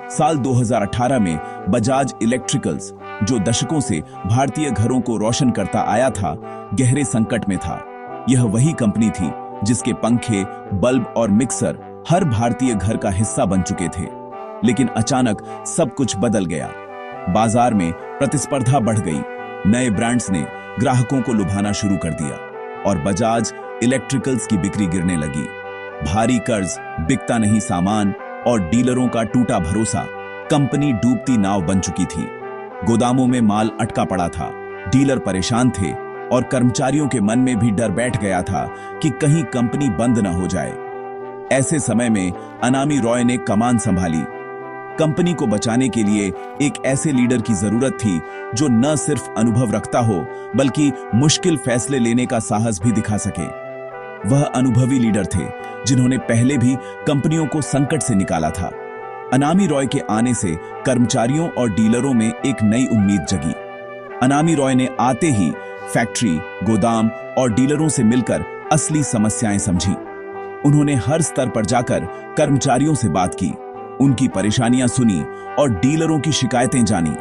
साल 2018 में बजाज इलेक्ट्रिकल्स, जो दशकों से भारतीय घरों को रोशन करता आया था, गहरे संकट में था। यह वही कंपनी थी जिसके पंखे, बल्ब और मिक्सर हर भारतीय घर का हिस्सा बन चुके थे। लेकिन अचानक सब कुछ बदल गया। बाजार में प्रतिस्पर्धा बढ़ गई, नए ब्रांड्स ने ग्राहकों को लुभाना शुरू कर दिया और बजाज इलेक्ट्रिकल्स की बिक्री गिरने लगी। भारी कर्ज, बिकता नहीं सामान और डीलरों का टूटा भरोसा, कंपनी डूबती नाव बन चुकी थी। गोदामों में माल अटका पड़ा था, डीलर परेशान थे और कर्मचारियों के मन में भी डर बैठ गया था कि कहीं कंपनी बंद न हो जाए। ऐसे समय में अनामी रॉय ने कमान संभाली। कंपनी को बचाने के लिए एक ऐसे लीडर की जरूरत थी जो न सिर्फ अनुभव रखता हो बल्कि मुश्किल फैसले लेने का साहस भी दिखा सके। वह अनुभवी लीडर थे जिन्होंने पहले भी कंपनियों को संकट से निकाला था। अनामी रॉय के आने से कर्मचारियों और डीलरों में एक नई उम्मीद जगी। अनामी रॉय ने आते ही फैक्ट्री, गोदाम और डीलरों से मिलकर असली समस्याएं समझी। उन्होंने हर स्तर पर जाकर कर्मचारियों से बात की, उनकी परेशानियां सुनी और डीलरों की शिकायतें जानी।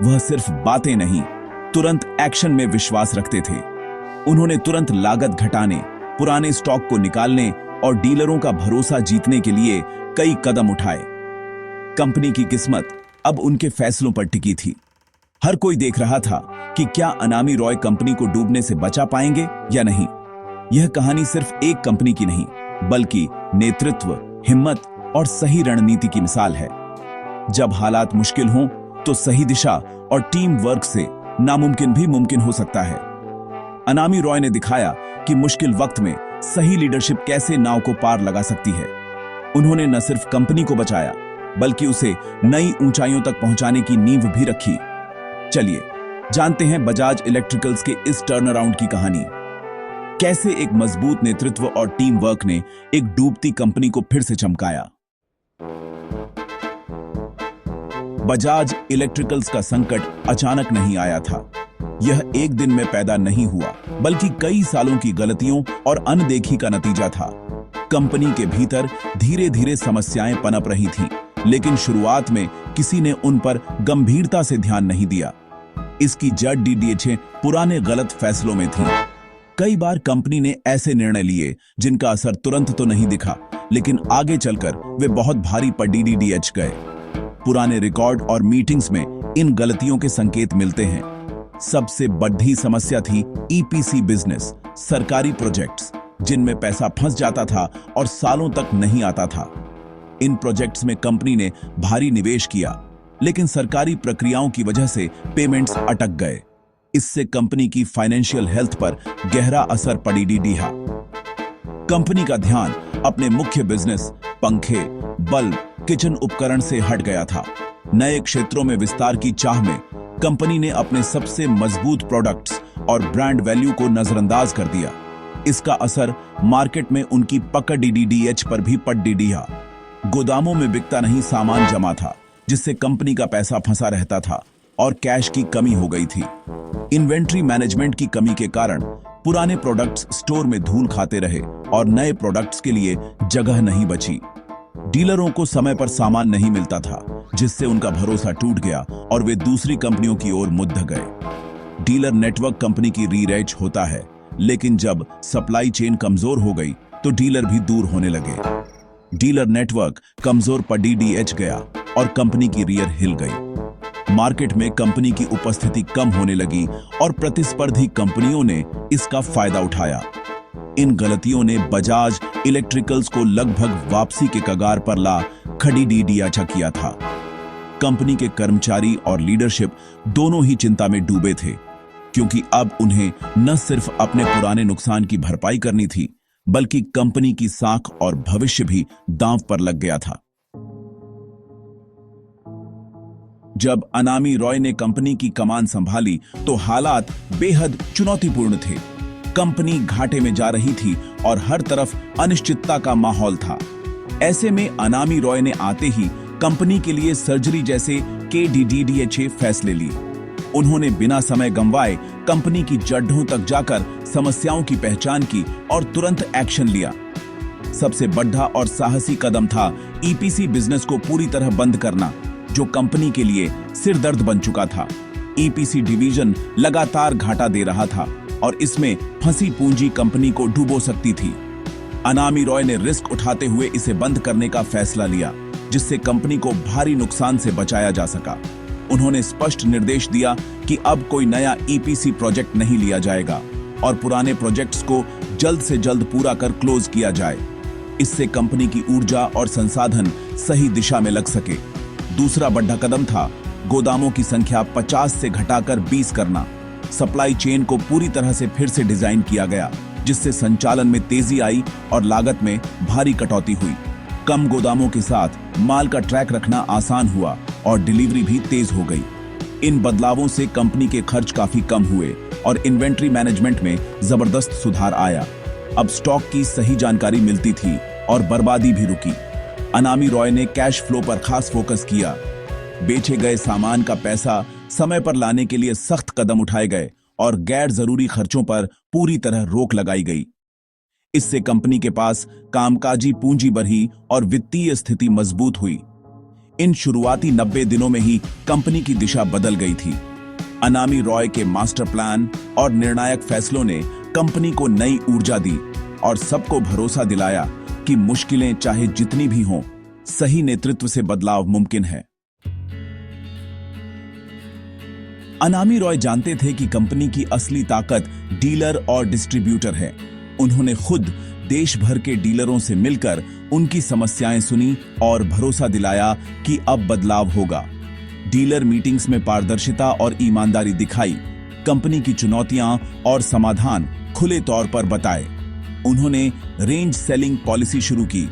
वह सिर्फ बातें नहीं, तुरंत एक्शन में विश्वास रखते थे। उन्होंने तुरंत लागत घटाने, पुराने स्टॉक को निकालने और डीलरों का भरोसा जीतने के लिए कई कदम उठाए। कंपनी की किस्मत अब उनके फैसलों पर टिकी थी। हर कोई देख रहा था कि क्या अनामी रॉय कंपनी को डूबने से बचा पाएंगे या नहीं। यह कहानी सिर्फ एक कंपनी की नहीं, बल्कि नेतृत्व, हिम्मत और सही रणनीति की मिसाल है। जब हालात मुश्किल हों तो सही दिशा और टीम वर्क से नामुमकिन भी मुमकिन हो सकता है। अनामी रॉय ने दिखाया कि मुश्किल वक्त में सही लीडरशिप कैसे नाव को पार लगा सकती है। उन्होंने न सिर्फ कंपनी को बचाया बल्कि उसे नई ऊंचाइयों तक पहुंचाने की नींव भी रखी। चलिए जानते हैं बजाज इलेक्ट्रिकल्स के इस टर्न अराउंड की कहानी। कैसे एक मजबूत नेतृत्व और टीम वर्क ने एक डूबती कंपनी को फिर से चमकाया। बजाज इलेक्ट्रिकल्स का संकट अचानक नहीं आया था। यह एक दिन में पैदा नहीं हुआ, बल्कि कई सालों की गलतियों और अनदेखी का नतीजा था। कंपनी के भीतर धीरे धीरे समस्याएं पनप रही थीं, लेकिन शुरुआत में किसी ने उन पर गंभीरता से ध्यान नहीं दिया। इसकी जड़ डीडीएच पुराने गलत फैसलों में थी। कई बार कंपनी ने ऐसे निर्णय लिए जिनका असर तुरंत तो नहीं दिखा, लेकिन आगे चलकर वे बहुत भारी पड़ डीडीएच गए। पुराने रिकॉर्ड और मीटिंग्स में इन गलतियों के संकेत मिलते हैं। सबसे बड़ी समस्या थी ईपीसी बिजनेस, सरकारी प्रोजेक्ट्स, जिनमें पैसा फंस जाता था और सालों तक नहीं आता था। इन प्रोजेक्ट्स में कंपनी ने भारी निवेश किया, लेकिन सरकारी प्रक्रियाओं की वजह से पेमेंट्स अटक गए। इससे कंपनी की फाइनेंशियल हेल्थ पर गहरा असर पड़ी डीडीहा। कंपनी का ध्यान अपने मुख्य बिजनेस, पंखे, बल्ब, किचन उपकरण से हट गया था। नए क्षेत्रों में विस्तार की चाह में कंपनी ने अपने सबसे मजबूत प्रोडक्ट्स और ब्रांड वैल्यू को नजरअंदाज कर दिया। इसका असर मार्केट में उनकी पकड़ डीडीएच पर भी पड़ डीडीहा। गोदामों में बिकता नहीं सामान जमा था, जिससे कंपनी का पैसा फंसा रहता था और कैश की कमी हो गई थी। इन्वेंट्री मैनेजमेंट की कमी के कारण पुराने प्रोडक्ट्स स्टोर में धूल खाते रहे और नए प्रोडक्ट्स के लिए जगह नहीं बची। डीलरों को समय पर सामान नहीं मिलता था, जिससे उनका भरोसा टूट गया और वे दूसरी कंपनियों की ओर मुद्द गए। डीलर नेटवर्क कंपनी की रीरैच होता है, लेकिन जब सप्लाई चेन कमजोर हो गई तो डीलर भी दूर होने लगे। डीलर नेटवर्क कमजोर पर डीडीएच गया और कंपनी की रियर हिल गई। मार्केट में कंपनी की उपस्थिति कम होने लगी और प्रतिस्पर्धी कंपनियों ने इसका फायदा उठाया। इन गलतियों ने बजाज इलेक्ट्रिकल्स को लगभग वापसी के कगार पर ला खड़ी डीडीएच किया था। कंपनी के कर्मचारी और लीडरशिप दोनों ही चिंता में डूबे थे, क्योंकि अब उन्हें न सिर्फ अपने पुराने नुकसान की भरपाई करनी थी, बल्कि कंपनी की साख और भविष्य भी दांव पर लग गया था। जब अनामी रॉय ने कंपनी की कमान संभाली तो हालात बेहद चुनौतीपूर्ण थे। कंपनी घाटे में जा रही थी और हर तरफ अनिश्चितता का माहौल था। ऐसे में अनामी रॉय ने आते ही कंपनी के लिए सर्जरी जैसे KDDHA फैसले लिए। उन्होंने बिना समय गंवाए कंपनी की जड़ों तक जाकर समस्याओं की पहचान की और तुरंत एक्शन लिया। सबसे बड़ा और साहसी कदम था ईपीसी बिजनेस को पूरी तरह बंद करना, जो कंपनी के लिए सिरदर्द बन चुका था। ईपीसी डिवीजन लगातार घाटा दे रहा था और इसमें फंसी पूंजी कंपनी को डुबो सकती थी। अनामी रॉय ने रिस्क उठाते हुए इसे बंद करने का फैसला लिया, जिससे कंपनी को भारी नुकसान से बचाया जा सका। उन्होंने स्पष्ट निर्देश दिया कि अब कोई नया ईपीसी प्रोजेक्ट नहीं लिया जाएगा और पुराने प्रोजेक्ट्स को जल्द से जल्द पूरा कर क्लोज किया जाए। इससे कंपनी की ऊर्जा और संसाधन सही दिशा में लग सके। दूसरा बड़ा कदम था गोदामों की संख्या 50 से घटाकर 20 करना। सप्लाई चेन को पूरी तरह से फिर से डिजाइन किया गया, जिससे संचालन में तेजी आई और लागत में भारी कटौती हुई। कम गोदामों के साथ माल का ट्रैक रखना आसान हुआ और डिलीवरी भी तेज हो गई। इन बदलावों से कंपनी के खर्च काफी कम हुए और इन्वेंट्री मैनेजमेंट में जबरदस्त सुधार आया। अब स्टॉक की सही जानकारी मिलती थी और बर्बादी भी रुकी। अनामी रॉय ने कैश फ्लो पर खास फोकस किया। बेचे गए सामान का पैसा समय पर लाने के लिए सख्त कदम उठाए गए और गैर जरूरी खर्चों पर पूरी तरह रोक लगाई गई। इससे कंपनी के पास कामकाजी पूंजी बढ़ी और वित्तीय स्थिति मजबूत हुई। इन शुरुआती 90 दिनों में ही कंपनी की दिशा बदल गई थी। अनामी रॉय के मास्टर प्लान और निर्णायक फैसलों ने कंपनी को नई ऊर्जा दी और सबको भरोसा दिलाया कि मुश्किलें चाहे जितनी भी हों, सही नेतृत्व से बदलाव मुमकिन है। अनामी रॉय जानते थे कि कंपनी की असली ताकत डीलर और डिस्ट्रीब्यूटर है। उन्होंने खुद देश भर के डीलरों से मिलकर उनकी समस्याएं सुनी और भरोसा दिलाया कि अब बदलाव होगा। डीलर मीटिंग्स में पारदर्शिता और ईमानदारी दिखाई, कंपनी की चुनौतियां और समाधान खुले तौर पर बताए। उन्होंने रेंज सेलिंग पॉलिसी शुरू की।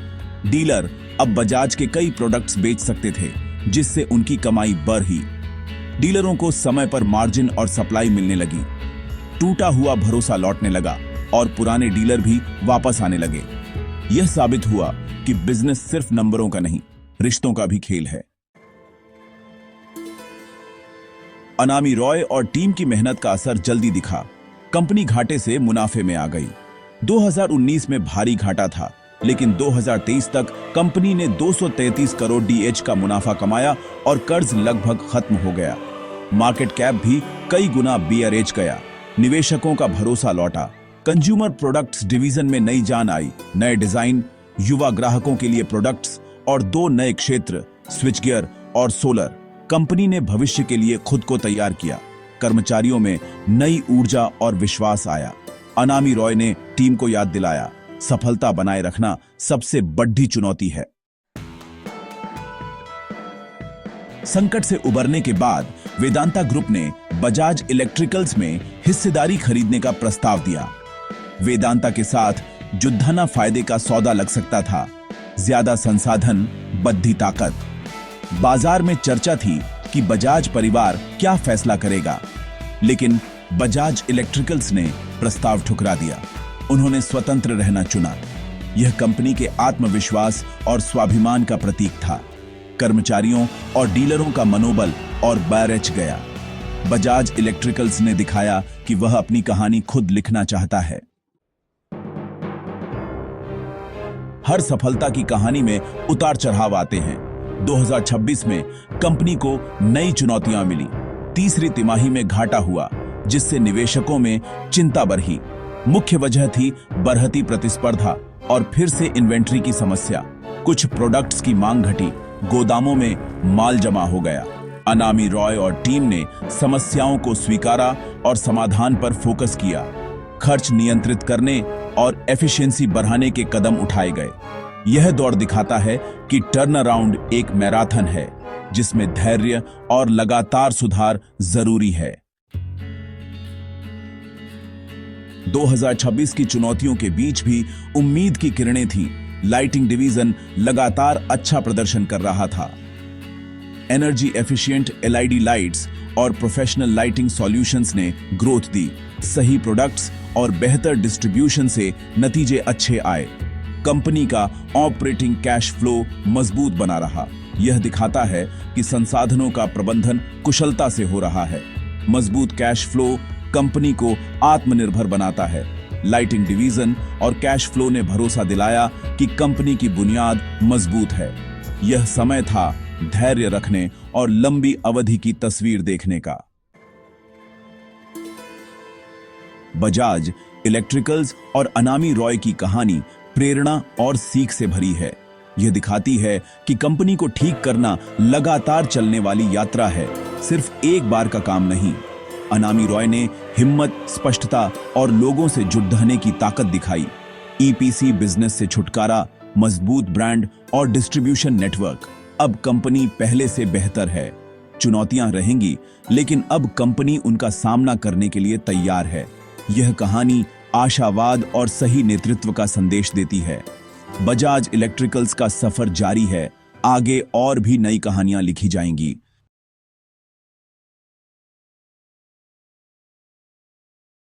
डीलर अब बजाज के कई प्रोडक्ट्स बेच सकते थे, जिससे उनकी कमाई बढ़ी। डीलरों को समय पर मार्जिन और सप्लाई मिलने लगी। टूटा हुआ भरोसा लौटने लगा और पुराने डीलर भी वापस आने लगे। यह साबित हुआ कि बिजनेस सिर्फ नंबरों का नहीं, रिश्तों का भी खेल है। अनामी रॉय और टीम की मेहनत का असर जल्दी दिखा। कंपनी घाटे से मुनाफे में आ गई। 2019 में भारी घाटा था, लेकिन 2023 तक कंपनी ने 233 करोड़ डीएच का मुनाफा कमाया और कर्ज लगभग खत्म हो गया। मार्केट कैप भी कई गुना बीआरएच गया। निवेशकों का भरोसा लौटा। कंज्यूमर प्रोडक्ट्स डिवीजन में नई जान आई। नए डिजाइन, युवा ग्राहकों के लिए प्रोडक्ट्स और 2 नए क्षेत्र, स्विच गियर और सोलर। कंपनी ने भविष्य के लिए खुद को तैयार किया। कर्मचारियों में नई ऊर्जा और विश्वास आया। अनामी रॉय ने टीम को याद दिलाया, सफलता बनाए रखना सबसे बड़ी चुनौती है। संकट से उबरने के बाद वेदांता ग्रुप ने बजाज इलेक्ट्रिकल्स में हिस्सेदारी खरीदने का प्रस्ताव दिया। वेदांता के साथ जुद्धाना फायदे का सौदा लग सकता था। ज्यादा संसाधन, बद्धी ताकत। बाजार में चर्चा थी कि बजाज परिवार क्या फैसला करेगा, लेकिन बजाज इलेक्ट्रिकल्स ने प्रस्ताव ठुकरा दिया। उन्होंने स्वतंत्र रहना चुना। यह कंपनी के आत्मविश्वास और स्वाभिमान का प्रतीक था। कर्मचारियों और डीलरों का मनोबल और बैरच गया। बजाज इलेक्ट्रिकल्स ने दिखाया कि वह अपनी कहानी खुद लिखना चाहता है। हर सफलता की कहानी में उतार चढ़ाव आते हैं। 2026 में कंपनी को नई चुनौतियां मिली। तीसरी तिमाही में घाटा हुआ, जिससे निवेशकों में चिंता बढ़ी। मुख्य वजह थी बढ़ती प्रतिस्पर्धा और फिर से इन्वेंट्री की समस्या। कुछ प्रोडक्ट्स की मांग घटी, गोदामों में माल जमा हो गया। अनामी रॉय और टीम ने समस्याओं को स्वीकारा और समाधान पर फोकस किया। खर्च नियंत्रित करने और एफिशिएंसी बढ़ाने के कदम उठाए गए। यह दौर दिखाता है कि टर्न अराउंड एक मैराथन है, जिसमें धैर्य और लगातार सुधार जरूरी है। 2026 की चुनौतियों के बीच भी उम्मीद की किरणें थीं। लाइटिंग डिवीजन लगातार अच्छा प्रदर्शन कर रहा था। एनर्जी एफिशिएंट एलईडी लाइट्स और प्रोफेशनल लाइटिंग सॉल्यूशंस ने ग्रोथ दी। सही प्रोडक्ट्स और बेहतर डिस्ट्रीब्यूशन से नतीजे अच्छे आए। कंपनी का ऑपरेटिंग कैश फ्लो मजबूत बना रहा। यह दिखाता है कि संसाधनों का प्रबंधन कुशलता से हो रहा है। मजबूत कैश फ्लो कंपनी को आत्मनिर्भर बनाता है। लाइटिंग डिवीजन और कैश फ्लो ने भरोसा दिलाया कि कंपनी की बुनियाद मजबूत है। यह समय था धैर्य रखने और लंबी अवधि की तस्वीर देखने का। बजाज इलेक्ट्रिकल्स और अनामी रॉय की कहानी प्रेरणा और सीख से भरी है। यह दिखाती है कि कंपनी को ठीक करना लगातार चलने वाली यात्रा है, सिर्फ एक बार का काम नहीं। अनामी रॉय ने हिम्मत, स्पष्टता और लोगों से जुट रहने की ताकत दिखाई। ईपीसी बिजनेस से छुटकारा, मजबूत ब्रांड और डिस्ट्रीब्यूशन नेटवर्क। अब कंपनी पहले से बेहतर है। चुनौतियां रहेंगी, लेकिन अब कंपनी उनका सामना करने के लिए तैयार है। यह कहानी आशावाद और सही नेतृत्व का संदेश देती है। बजाज इलेक्ट्रिकल्स का सफर जारी है, आगे और भी नई कहानियां लिखी जाएंगी।